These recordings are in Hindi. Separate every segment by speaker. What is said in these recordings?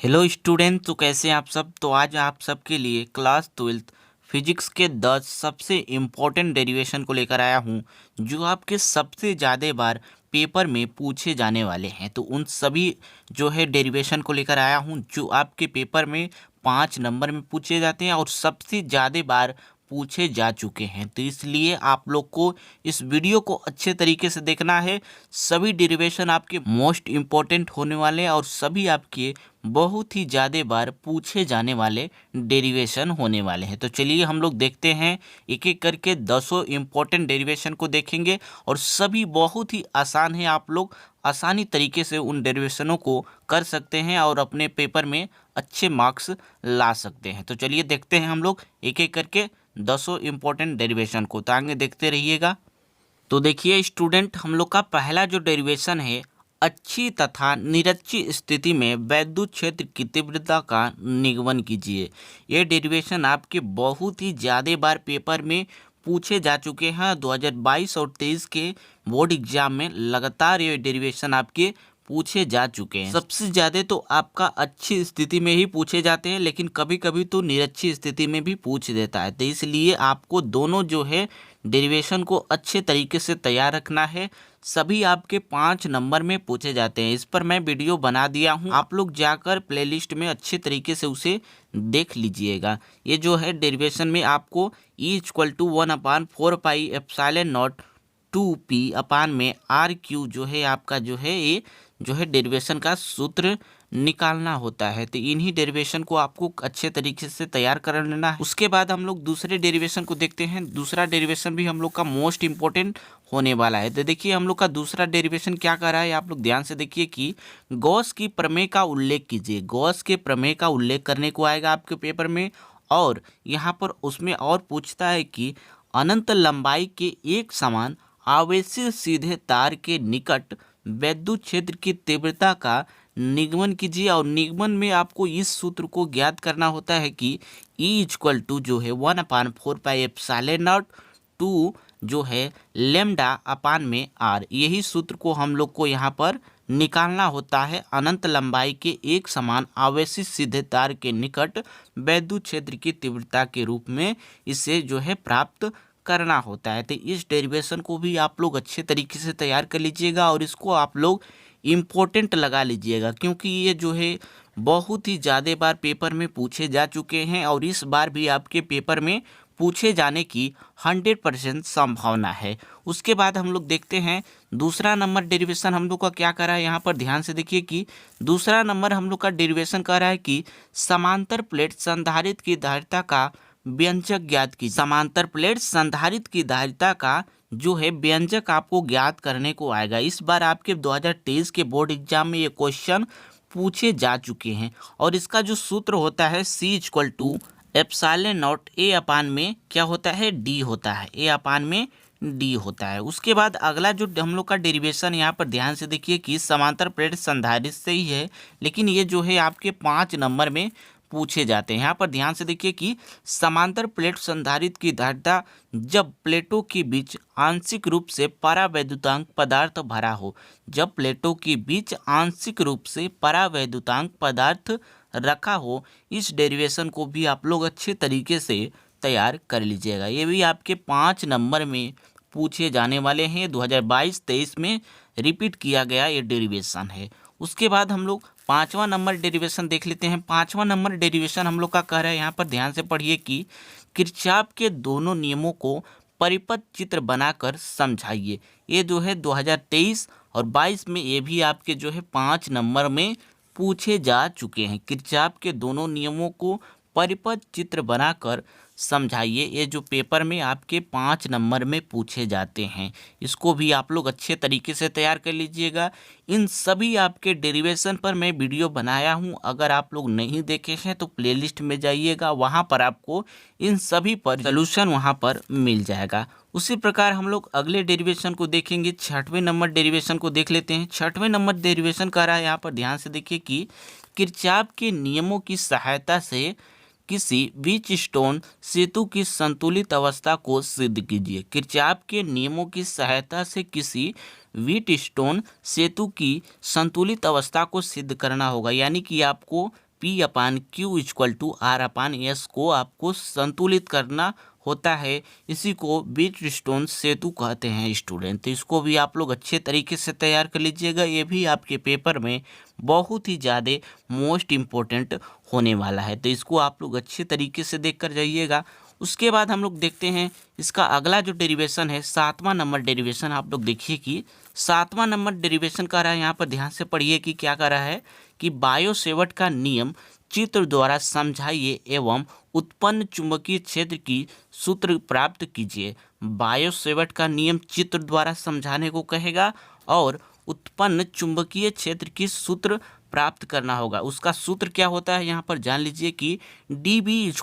Speaker 1: हेलो स्टूडेंट, तो कैसे हैं आप सब। तो आज आप सबके लिए क्लास 12th फिजिक्स के 10 सबसे इम्पोर्टेंट डेरिवेशन को लेकर आया हूं, जो आपके सबसे ज़्यादा बार पेपर में पूछे जाने वाले हैं। तो उन सभी जो है डेरिवेशन को लेकर आया हूं, जो आपके पेपर में 5 नंबर में पूछे जाते हैं और सबसे ज़्यादा बार पूछे जा चुके हैं। तो इसलिए आप लोग को इस वीडियो को अच्छे तरीके से देखना है। सभी डेरिवेशन आपके मोस्ट इम्पोर्टेंट होने वाले हैं और सभी आपके बहुत ही ज़्यादा बार पूछे जाने वाले डेरिवेशन होने वाले हैं। तो चलिए हम लोग देखते हैं, एक एक करके 10 इम्पोर्टेंट डेरिवेशन को देखेंगे और सभी बहुत ही आसान है। आप लोग आसानी तरीके से उन डेरिवेशनों को कर सकते हैं और अपने पेपर में अच्छे मार्क्स ला सकते हैं। तो चलिए देखते हैं हम लोग एक एक करके 10 इम्पोर्टेंट डेरिवेशन को। तो आगे देखते रहिएगा। तो देखिए स्टूडेंट, हम लोग का पहला जो डेरिवेशन है, अच्छी तथा निरक्षी स्थिति में वैद्युत क्षेत्र की तीव्रता का निगमन कीजिए। ये डेरिवेशन आपके बहुत ही ज़्यादा बार पेपर में पूछे जा चुके हैं। 2022 और 23 के बोर्ड एग्जाम में लगातार ये डेरिवेशन आपके पूछे जा चुके हैं। सबसे ज़्यादा तो आपका अच्छी स्थिति में ही पूछे जाते हैं, लेकिन कभी कभी तो निरक्षी स्थिति में भी पूछ देता है। तो इसलिए आपको दोनों जो है डेरिवेशन को अच्छे तरीके से तैयार रखना है। सभी आपके 5 नंबर में पूछे जाते हैं। इस पर मैं वीडियो बना दिया हूं, आप लोग जाकर प्लेलिस्ट में अच्छे तरीके से उसे देख लीजिएगा। ये जो है डेरिवेशन में आपको E = 1/4πε0 2p में RQ जो है आपका जो है ये जो है डेरिवेशन का सूत्र निकालना होता है। तो इन्हीं डेरिवेशन को आपको अच्छे तरीके से तैयार कर लेना है। उसके बाद हम लोग दूसरे डेरिवेशन को देखते हैं। दूसरा डेरिवेशन भी हम लोग का मोस्ट इंपॉर्टेंट होने वाला है। तो देखिए हम लोग का दूसरा डेरिवेशन क्या कर रहा है, आप लोग ध्यान से देखिए कि गॉस की प्रमेय का उल्लेख कीजिए। गॉस के प्रमेय का उल्लेख करने को आएगा आपके पेपर में, और यहाँ पर उसमें और पूछता है कि अनंत लंबाई के एक समान आवेशित सीधे तार के निकट वैद्युत क्षेत्र की तीव्रता का निगमन कीजिए। और निगमन में आपको इस सूत्र को ज्ञात करना होता है कि E जो है 1/4πε0 2 जो है λ/r। यही सूत्र को हम लोग को यहाँ पर निकालना होता है। अनंत लंबाई के एक समान आवेशित सीधे तार के निकट वैद्युत क्षेत्र की तीव्रता के रूप में इसे जो है प्राप्त करना होता है। तो इस डेरिवेशन को भी आप लोग अच्छे तरीके से तैयार कर लीजिएगा और इसको आप लोग इम्पोर्टेंट लगा लीजिएगा, क्योंकि ये जो है बहुत ही ज़्यादा बार पेपर में पूछे जा चुके हैं और इस बार भी आपके पेपर में पूछे जाने की 100% संभावना है। उसके बाद हम लोग देखते हैं दूसरा नंबर डेरिवेशन हम लोग का क्या कर रहा है। यहाँ पर ध्यान से देखिए कि दूसरा नंबर हम लोग का डेरिवेशन कर रहा है कि समांतर प्लेट संधारित्र की धारिता का व्यंजक ज्ञात की। समांतर प्लेट संधारित्र की धारिता का जो है व्यंजक आपको ज्ञात करने को आएगा। इस बार आपके 2023 के बोर्ड एग्जाम में ये क्वेश्चन पूछे जा चुके हैं और इसका जो सूत्र होता है C=ε0 A में क्या होता है, D होता है। A में D होता है। उसके बाद अगला जो हम लोग का डेरिवेशन यहाँ पर ध्यान से देखिए कि समांतर प्लेट संधारित्र से ही है, लेकिन ये जो है आपके 5 नंबर में पूछे जाते हैं। यहाँ पर ध्यान से देखिए कि समांतर प्लेट संधारित्र की धारिता जब प्लेटों के बीच आंशिक रूप से परावैद्युतांक पदार्थ भरा हो। जब प्लेटों के बीच आंशिक रूप से परावैद्युतांक पदार्थ रखा हो। इस डेरिवेशन को भी आप लोग अच्छे तरीके से तैयार कर लीजिएगा। ये भी आपके 5 नंबर में पूछे जाने वाले हैं। 2022-23 में रिपीट किया गया ये डेरिवेशन है। उसके बाद हम लोग 5वां नंबर डेरिवेशन देख लेते हैं। 5वां नंबर डेरिवेशन हम लोग का कह रहा है, यहाँ पर ध्यान से पढ़िए कि किरचॉफ के दोनों नियमों को परिपथ चित्र बनाकर समझाइए। ये जो है 2023 और 22 में ये भी आपके जो है 5 नंबर में पूछे जा चुके हैं। किरचॉफ के दोनों नियमों को परिपथ चित्र बनाकर समझाइए। ये जो पेपर में आपके 5 नंबर में पूछे जाते हैं, इसको भी आप लोग अच्छे तरीके से तैयार कर लीजिएगा। इन सभी आपके डेरिवेशन पर मैं वीडियो बनाया हूं, अगर आप लोग नहीं देखे हैं तो प्लेलिस्ट में जाइएगा, वहां पर आपको इन सभी पर सलूशन वहां पर मिल जाएगा। उसी प्रकार हम लोग अगले डेरिवेशन को देखेंगे। 6वें नंबर डेरिवेशन को देख लेते हैं। 6वें नंबर डेरिवेशन का रहा है, यहाँ पर ध्यान से देखिए कि किरचॉफ के नियमों की सहायता से किसी व्हीटस्टोन सेतु की संतुलित अवस्था को सिद्ध कीजिए। किरचॉफ के नियमों की सहायता से किसी व्हीटस्टोन सेतु की संतुलित अवस्था को सिद्ध करना होगा, यानी कि आपको P/Q=R/S को आपको संतुलित करना होता है। इसी को व्हीटस्टोन सेतु कहते हैं स्टूडेंट। तो इसको भी आप लोग अच्छे तरीके से तैयार कर लीजिएगा, ये भी आपके पेपर में बहुत ही ज़्यादा मोस्ट इम्पोर्टेंट होने वाला है। तो इसको आप लोग अच्छे तरीके से देख कर जाइएगा। उसके बाद हम लोग देखते हैं इसका अगला जो डेरिवेशन है, 7वां नंबर डेरिवेशन। आप लोग देखिए कि 7वां नंबर डेरिवेशन कह रहा है, यहाँ पर ध्यान से पढ़िए कि क्या कह रहा है कि बायो-सेवर्ट का नियम चित्र द्वारा समझाइए एवं उत्पन्न चुंबकीय क्षेत्र की सूत्र प्राप्त कीजिए। बायो-सेवर्ट का नियम चित्र द्वारा समझाने को कहेगा और उत्पन्न चुंबकीय क्षेत्र की सूत्र प्राप्त करना होगा। उसका सूत्र क्या होता है यहाँ पर जान लीजिए कि dB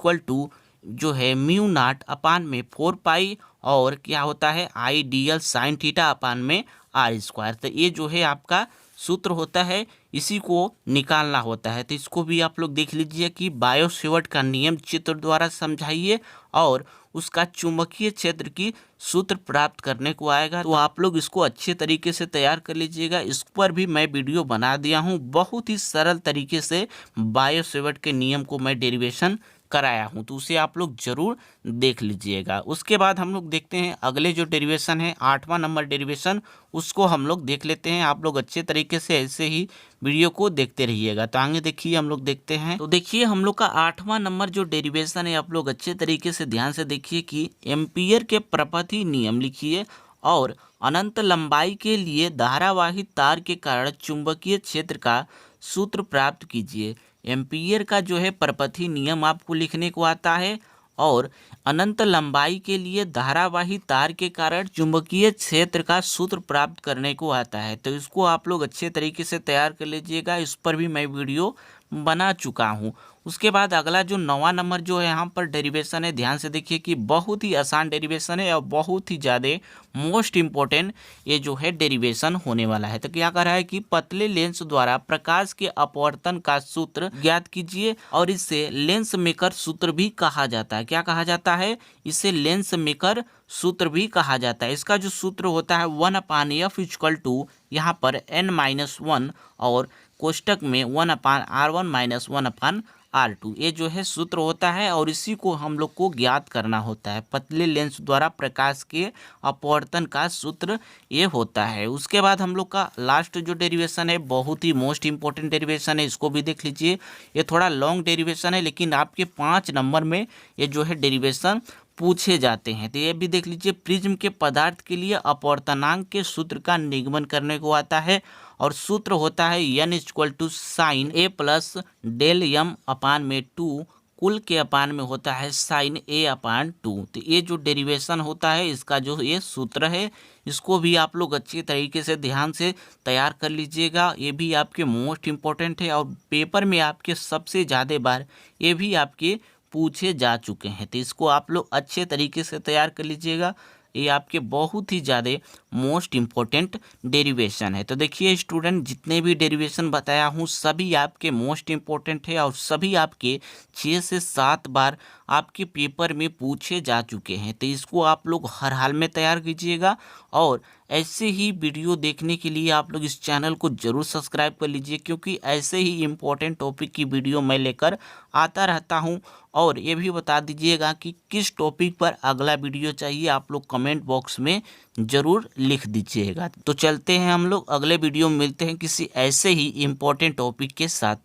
Speaker 1: जो है μ0/4 और क्या होता है आइडियल साइन थीटा/r²। तो ये जो है आपका सूत्र होता है, इसी को निकालना होता है। तो इसको भी आप लोग देख लीजिए कि बायो-सेवर्ट का नियम चित्र द्वारा समझाइए और उसका चुंबकीय क्षेत्र की सूत्र प्राप्त करने को आएगा। तो आप लोग इसको अच्छे तरीके से तैयार कर लीजिएगा। इस पर भी मैं वीडियो बना दिया हूँ, बहुत ही सरल तरीके से बायो-सेवर्ट के नियम को मैं डेरिवेशन कराया हूँ, तो उसे आप लोग जरूर देख लीजिएगा। उसके बाद हम लोग देखते हैं अगले जो डेरिवेशन है 8वां नंबर डेरिवेशन, उसको हम लोग देख लेते हैं। आप लोग अच्छे तरीके से ऐसे ही वीडियो को देखते रहिएगा। तो आगे देखिए हम लोग देखते हैं। तो देखिए हम लोग का 8वां नंबर जो डेरिवेशन है, आप लोग अच्छे तरीके से ध्यान से देखिए कि एम्पियर के प्रपथी नियम लिखिए और अनंत लंबाई के लिए धारावाही तार के कारण चुंबकीय क्षेत्र का सूत्र प्राप्त कीजिए। एम्पियर का जो है प्रपथी नियम आपको लिखने को आता है और अनंत लंबाई के लिए धारावाही तार के कारण चुंबकीय क्षेत्र का सूत्र प्राप्त करने को आता है। तो इसको आप लोग अच्छे तरीके से तैयार कर लीजिएगा। इस पर भी मैं वीडियो बना चुका हूँ। उसके बाद अगला जो 9वां नंबर जो है यहाँ पर डेरिवेशन है, ध्यान से देखिए कि बहुत ही आसान डेरिवेशन है और बहुत ही ज़्यादा मोस्ट इम्पोर्टेंट ये जो है डेरिवेशन होने वाला है। तो क्या कर रहा है कि पतले लेंस द्वारा प्रकाश के अपवर्तन का सूत्र ज्ञात कीजिए और इसे लेंस मेकर सूत्र भी कहा जाता है। क्या कहा जाता है? इसे लेंस मेकर सूत्र भी कहा जाता है। इसका जो सूत्र होता है 1/f यहाँ पर n-1 और कोष्टक में 1/r1 - 1/r2 ये जो है सूत्र होता है और इसी को हम लोग को ज्ञात करना होता है। पतले लेंस द्वारा प्रकाश के अपवर्तन का सूत्र ये होता है। उसके बाद हम लोग का लास्ट जो डेरिवेशन है, बहुत ही मोस्ट इंपॉर्टेंट डेरिवेशन है, इसको भी देख लीजिए। ये थोड़ा लॉन्ग डेरिवेशन है, लेकिन आपके 5 नंबर में ये जो है डेरिवेशन पूछे जाते हैं। तो ये भी देख लीजिए। प्रिज्म के पदार्थ के लिए अपवर्तनांक के सूत्र का निगमन करने को आता है और सूत्र होता है n = sin A + del m/2 कुल के अपान में होता है sin A/2। तो ये जो डेरिवेशन होता है, इसका जो ये सूत्र है, इसको भी आप लोग अच्छी तरीके से ध्यान से तैयार कर लीजिएगा। ये भी आपके मोस्ट इम्पोर्टेंट है और पेपर में आपके सबसे ज़्यादा बार ये भी आपके पूछे जा चुके हैं। तो इसको आप लोग अच्छे तरीके से तैयार कर लीजिएगा। ये आपके बहुत ही ज़्यादा मोस्ट इम्पोर्टेंट डेरिवेशन है। तो देखिए स्टूडेंट, जितने भी डेरिवेशन बताया हूँ सभी आपके मोस्ट इम्पोर्टेंट है और सभी आपके 6 से 7 बार आपके पेपर में पूछे जा चुके हैं। तो इसको आप लोग हर हाल में तैयार कीजिएगा और ऐसे ही वीडियो देखने के लिए आप लोग इस चैनल को ज़रूर सब्सक्राइब कर लीजिए, क्योंकि ऐसे ही इम्पोर्टेंट टॉपिक की वीडियो मैं लेकर आता रहता हूं। और ये भी बता दीजिएगा कि किस टॉपिक पर अगला वीडियो चाहिए, आप लोग कमेंट बॉक्स में ज़रूर लिख दीजिएगा। तो चलते हैं हम लोग अगले वीडियो में, मिलते हैं किसी ऐसे ही इम्पोर्टेंट टॉपिक के साथ।